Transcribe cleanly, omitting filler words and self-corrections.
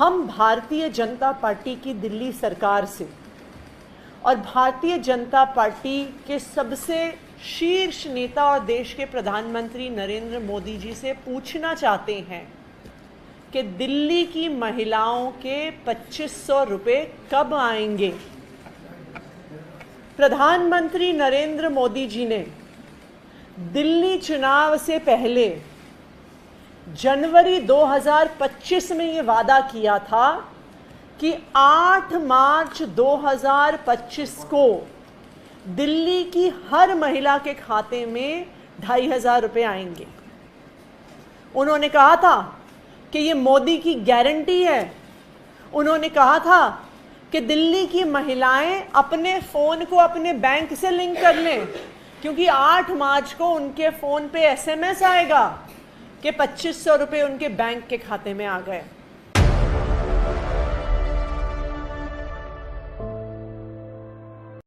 हम भारतीय जनता पार्टी की दिल्ली सरकार से और भारतीय जनता पार्टी के सबसे शीर्ष नेता और देश के प्रधानमंत्री नरेंद्र मोदी जी से पूछना चाहते हैं कि दिल्ली की महिलाओं के 2500 रुपये कब आएंगे। प्रधानमंत्री नरेंद्र मोदी जी ने दिल्ली चुनाव से पहले जनवरी 2025 में ये वादा किया था कि 8 मार्च 2025 को दिल्ली की हर महिला के खाते में 2500 रुपये आएंगे। उन्होंने कहा था कि ये मोदी की गारंटी है। उन्होंने कहा था कि दिल्ली की महिलाएं अपने फ़ोन को अपने बैंक से लिंक कर लें, क्योंकि 8 मार्च को उनके फ़ोन पे SMS आएगा कि 2500 रुपये उनके बैंक के खाते में आ गए।